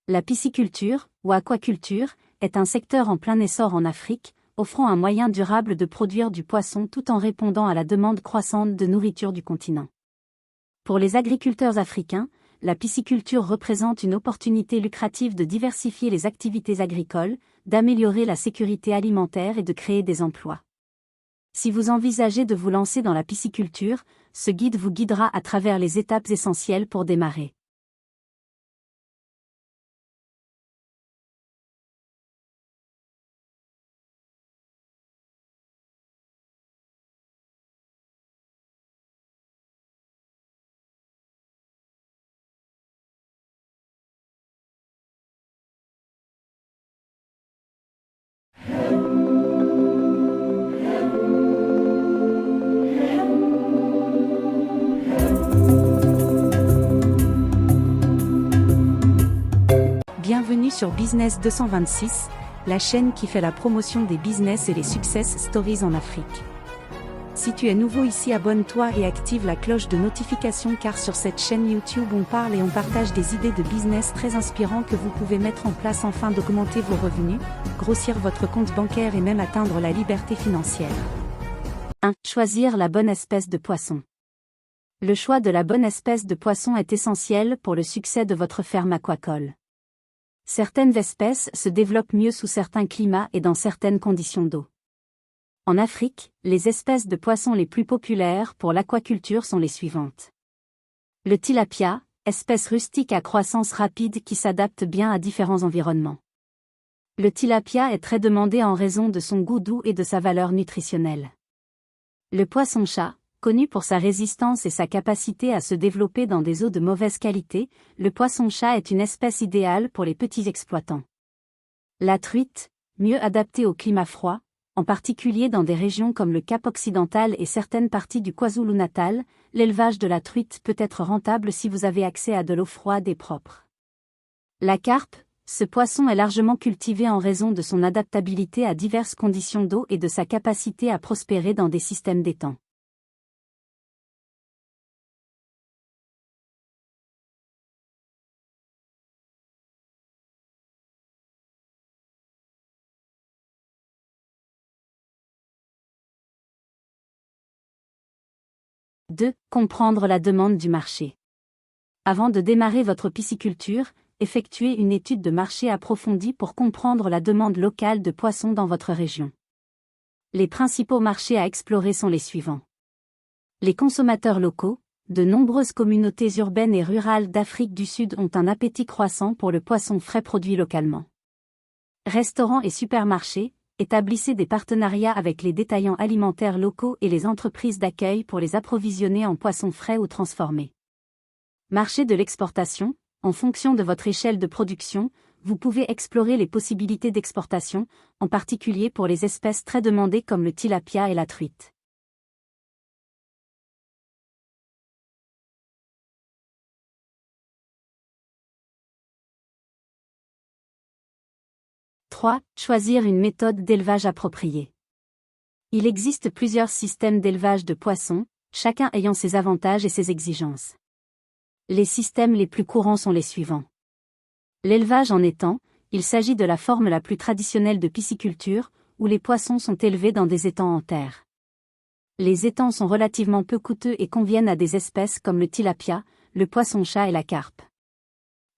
La pisciculture, ou aquaculture, est un secteur en plein essor en Afrique, offrant un moyen durable de produire du poisson tout en répondant à la demande croissante de nourriture du continent. Pour les agriculteurs africains, la pisciculture représente une opportunité lucrative de diversifier les activités agricoles, d'améliorer la sécurité alimentaire et de créer des emplois. Si vous envisagez de vous lancer dans la pisciculture, ce guide vous guidera à travers les étapes essentielles pour démarrer. Bienvenue sur Business 226, la chaîne qui fait la promotion des business et les success stories en Afrique. Si tu es nouveau ici, abonne-toi et active la cloche de notification car sur cette chaîne YouTube on parle et on partage des idées de business très inspirantes que vous pouvez mettre en place afin d'augmenter vos revenus, grossir votre compte bancaire et même atteindre la liberté financière. 1. Choisir la bonne espèce de poisson. Le choix de la bonne espèce de poisson est essentiel pour le succès de votre ferme aquacole. Certaines espèces se développent mieux sous certains climats et dans certaines conditions d'eau. En Afrique, les espèces de poissons les plus populaires pour l'aquaculture sont les suivantes. Le tilapia, espèce rustique à croissance rapide qui s'adapte bien à différents environnements. Le tilapia est très demandé en raison de son goût doux et de sa valeur nutritionnelle. Le poisson-chat, connu pour sa résistance et sa capacité à se développer dans des eaux de mauvaise qualité, le poisson-chat est une espèce idéale pour les petits exploitants. La truite, mieux adaptée au climat froid, en particulier dans des régions comme le Cap occidental et certaines parties du KwaZulu-Natal, l'élevage de la truite peut être rentable si vous avez accès à de l'eau froide et propre. La carpe, ce poisson est largement cultivé en raison de son adaptabilité à diverses conditions d'eau et de sa capacité à prospérer dans des systèmes d'étangs. « 2. Comprendre la demande du marché. Avant de démarrer votre pisciculture, effectuez une étude de marché approfondie pour comprendre la demande locale de poissons dans votre région. Les principaux marchés à explorer sont les suivants. Les consommateurs locaux. De nombreuses communautés urbaines et rurales d'Afrique du Sud ont un appétit croissant pour le poisson frais produit localement. Restaurants et supermarchés. Établissez des partenariats avec les détaillants alimentaires locaux et les entreprises d'accueil pour les approvisionner en poissons frais ou transformés. Marché de l'exportation. En fonction de votre échelle de production, vous pouvez explorer les possibilités d'exportation, en particulier pour les espèces très demandées comme le tilapia et la truite. « 3. Choisir une méthode d'élevage appropriée. Il existe plusieurs systèmes d'élevage de poissons, chacun ayant ses avantages et ses exigences. Les systèmes les plus courants sont les suivants. L'élevage en étang, il s'agit de la forme la plus traditionnelle de pisciculture, où les poissons sont élevés dans des étangs en terre. Les étangs sont relativement peu coûteux et conviennent à des espèces comme le tilapia, le poisson-chat et la carpe.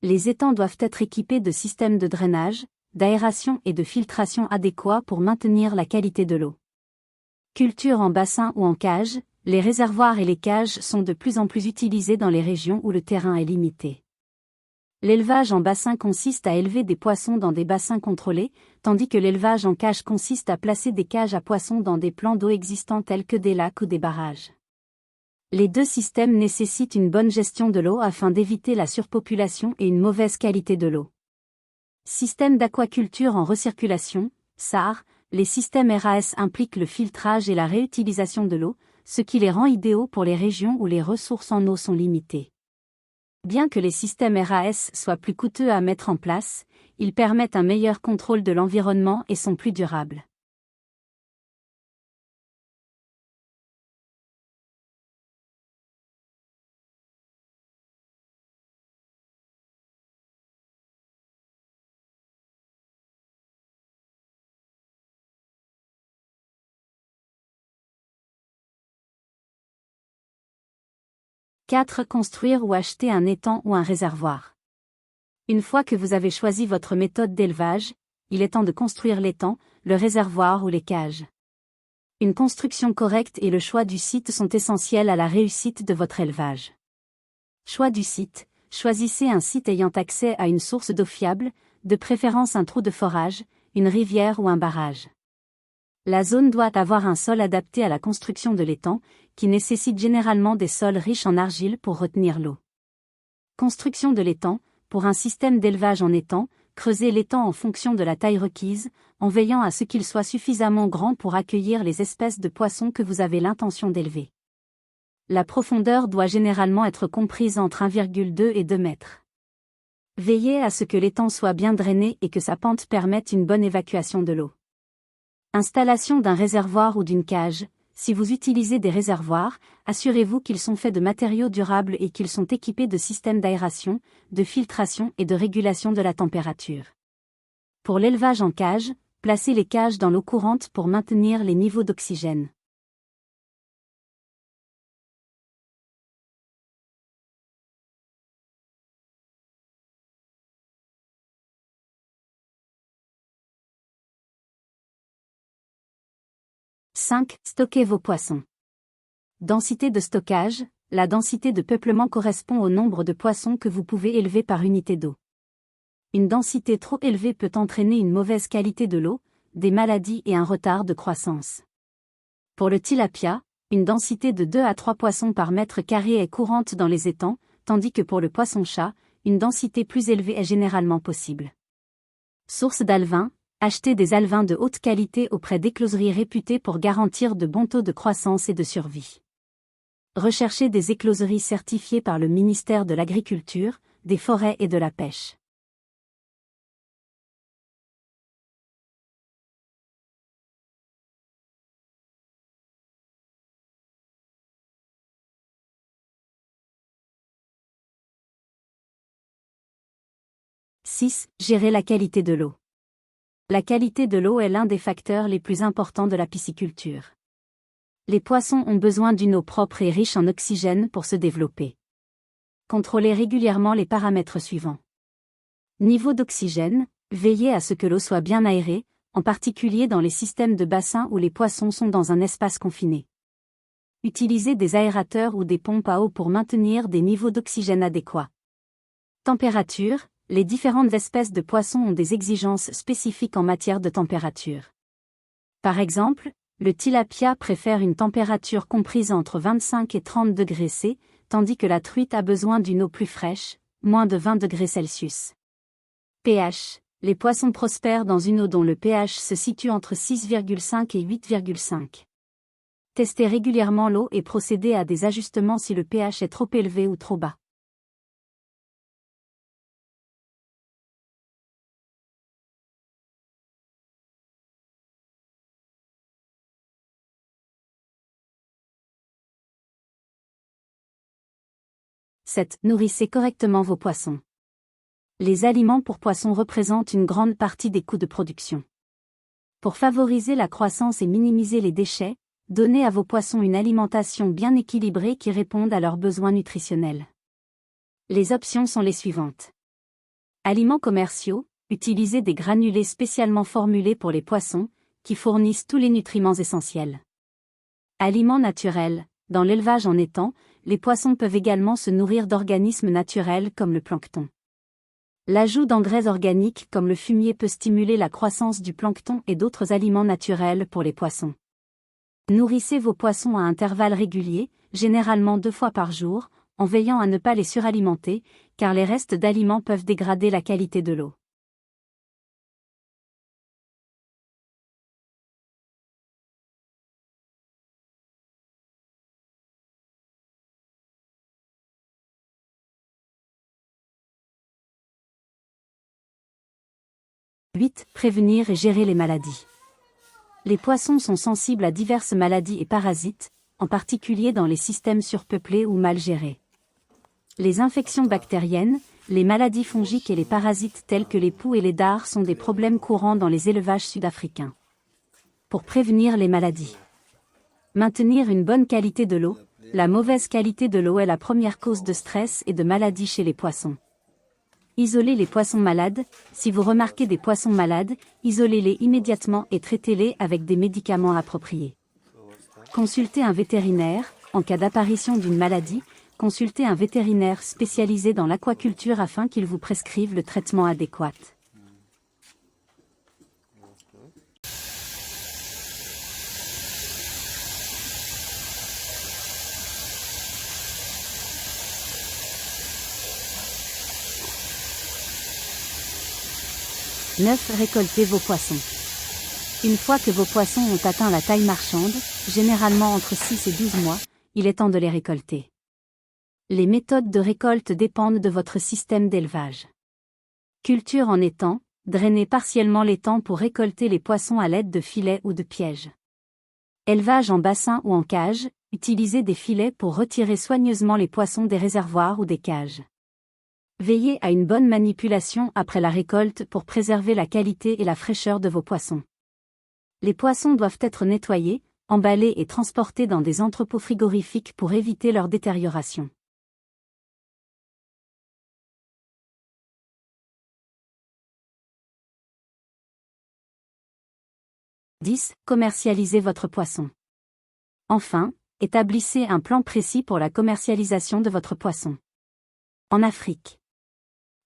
Les étangs doivent être équipés de systèmes de drainage, d'aération et de filtration adéquats pour maintenir la qualité de l'eau. Culture en bassin ou en cage, les réservoirs et les cages sont de plus en plus utilisés dans les régions où le terrain est limité. L'élevage en bassin consiste à élever des poissons dans des bassins contrôlés, tandis que l'élevage en cage consiste à placer des cages à poissons dans des plans d'eau existants tels que des lacs ou des barrages. Les deux systèmes nécessitent une bonne gestion de l'eau afin d'éviter la surpopulation et une mauvaise qualité de l'eau. Système d'aquaculture en recirculation, SAR, les systèmes RAS impliquent le filtrage et la réutilisation de l'eau, ce qui les rend idéaux pour les régions où les ressources en eau sont limitées. Bien que les systèmes RAS soient plus coûteux à mettre en place, ils permettent un meilleur contrôle de l'environnement et sont plus durables. 4. Construire ou acheter un étang ou un réservoir. Une fois que vous avez choisi votre méthode d'élevage, il est temps de construire l'étang, le réservoir ou les cages. Une construction correcte et le choix du site sont essentiels à la réussite de votre élevage. Choix du site. Choisissez un site ayant accès à une source d'eau fiable, de préférence un trou de forage, une rivière ou un barrage. La zone doit avoir un sol adapté à la construction de l'étang, qui nécessite généralement des sols riches en argile pour retenir l'eau. Construction de l'étang. Pour un système d'élevage en étang, creusez l'étang en fonction de la taille requise, en veillant à ce qu'il soit suffisamment grand pour accueillir les espèces de poissons que vous avez l'intention d'élever. La profondeur doit généralement être comprise entre 1,2 et 2 mètres. Veillez à ce que l'étang soit bien drainé et que sa pente permette une bonne évacuation de l'eau. Installation d'un réservoir ou d'une cage. Si vous utilisez des réservoirs, assurez-vous qu'ils sont faits de matériaux durables et qu'ils sont équipés de systèmes d'aération, de filtration et de régulation de la température. Pour l'élevage en cage, placez les cages dans l'eau courante pour maintenir les niveaux d'oxygène. « 5. Stockez vos poissons. Densité de stockage. La densité de peuplement correspond au nombre de poissons que vous pouvez élever par unité d'eau. Une densité trop élevée peut entraîner une mauvaise qualité de l'eau, des maladies et un retard de croissance. Pour le tilapia, une densité de 2 à 3 poissons par mètre carré est courante dans les étangs, tandis que pour le poisson-chat, une densité plus élevée est généralement possible. Source d'alevins. Achetez des alevins de haute qualité auprès d'écloseries réputées pour garantir de bons taux de croissance et de survie. Recherchez des écloseries certifiées par le ministère de l'Agriculture, des Forêts et de la Pêche. « 6. Gérer la qualité de l'eau. La qualité de l'eau est l'un des facteurs les plus importants de la pisciculture. Les poissons ont besoin d'une eau propre et riche en oxygène pour se développer. Contrôlez régulièrement les paramètres suivants. Niveau d'oxygène. Veillez à ce que l'eau soit bien aérée, en particulier dans les systèmes de bassins où les poissons sont dans un espace confiné. Utilisez des aérateurs ou des pompes à eau pour maintenir des niveaux d'oxygène adéquats. Température. Les différentes espèces de poissons ont des exigences spécifiques en matière de température. Par exemple, le tilapia préfère une température comprise entre 25 et 30 degrés C, tandis que la truite a besoin d'une eau plus fraîche, moins de 20 degrés Celsius. pH. Les poissons prospèrent dans une eau dont le pH se situe entre 6,5 et 8,5. Testez régulièrement l'eau et procédez à des ajustements si le pH est trop élevé ou trop bas. « 7. Nourrissez correctement vos poissons. Les aliments pour poissons représentent une grande partie des coûts de production. Pour favoriser la croissance et minimiser les déchets, donnez à vos poissons une alimentation bien équilibrée qui réponde à leurs besoins nutritionnels. Les options sont les suivantes. Aliments commerciaux. Utilisez des granulés spécialement formulés pour les poissons, qui fournissent tous les nutriments essentiels. Aliments naturels. Dans l'élevage en étang, les poissons peuvent également se nourrir d'organismes naturels comme le plancton. L'ajout d'engrais organiques comme le fumier peut stimuler la croissance du plancton et d'autres aliments naturels pour les poissons. Nourrissez vos poissons à intervalles réguliers, généralement 2 fois par jour, en veillant à ne pas les suralimenter, car les restes d'aliments peuvent dégrader la qualité de l'eau. « 8. Prévenir et gérer les maladies. Les poissons sont sensibles à diverses maladies et parasites, en particulier dans les systèmes surpeuplés ou mal gérés. Les infections bactériennes, les maladies fongiques et les parasites tels que les poux et les dards sont des problèmes courants dans les élevages sud-africains. Pour prévenir les maladies. Maintenir une bonne qualité de l'eau. La mauvaise qualité de l'eau est la première cause de stress et de maladies chez les poissons. Isolez les poissons malades. Si vous remarquez des poissons malades, isolez-les immédiatement et traitez-les avec des médicaments appropriés. Consultez un vétérinaire. En cas d'apparition d'une maladie, consultez un vétérinaire spécialisé dans l'aquaculture afin qu'il vous prescrive le traitement adéquat. Neuf. Récoltez vos poissons. Une fois que vos poissons ont atteint la taille marchande, généralement entre 6 et 12 mois, il est temps de les récolter. Les méthodes de récolte dépendent de votre système d'élevage. Culture en étang, drainez partiellement l'étang pour récolter les poissons à l'aide de filets ou de pièges. Élevage en bassin ou en cage, utilisez des filets pour retirer soigneusement les poissons des réservoirs ou des cages. Veillez à une bonne manipulation après la récolte pour préserver la qualité et la fraîcheur de vos poissons. Les poissons doivent être nettoyés, emballés et transportés dans des entrepôts frigorifiques pour éviter leur détérioration. « 10. Commercialisez votre poisson. Enfin, établissez un plan précis pour la commercialisation de votre poisson. En Afrique.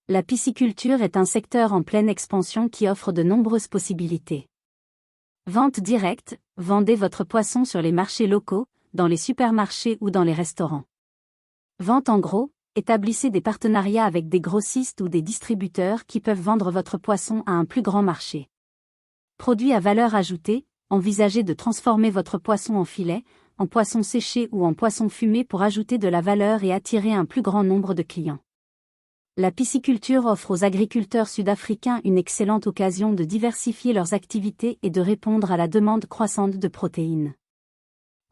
La pisciculture est un secteur en pleine expansion qui offre de nombreuses possibilités. Vente directe, vendez votre poisson sur les marchés locaux, dans les supermarchés ou dans les restaurants. Vente en gros, établissez des partenariats avec des grossistes ou des distributeurs qui peuvent vendre votre poisson à un plus grand marché. Produits à valeur ajoutée, envisagez de transformer votre poisson en filet, en poisson séché ou en poisson fumé pour ajouter de la valeur et attirer un plus grand nombre de clients. La pisciculture offre aux agriculteurs sud-africains une excellente occasion de diversifier leurs activités et de répondre à la demande croissante de protéines.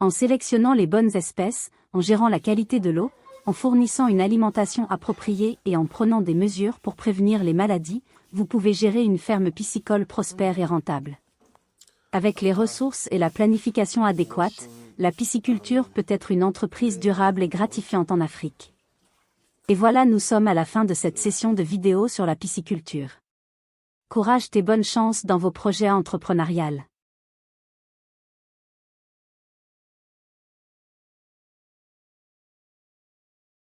En sélectionnant les bonnes espèces, en gérant la qualité de l'eau, en fournissant une alimentation appropriée et en prenant des mesures pour prévenir les maladies, vous pouvez gérer une ferme piscicole prospère et rentable. Avec les ressources et la planification adéquate, la pisciculture peut être une entreprise durable et gratifiante en Afrique. Et voilà, nous sommes à la fin de cette session de vidéo sur la pisciculture. Courage et bonne chance dans vos projets entrepreneuriales.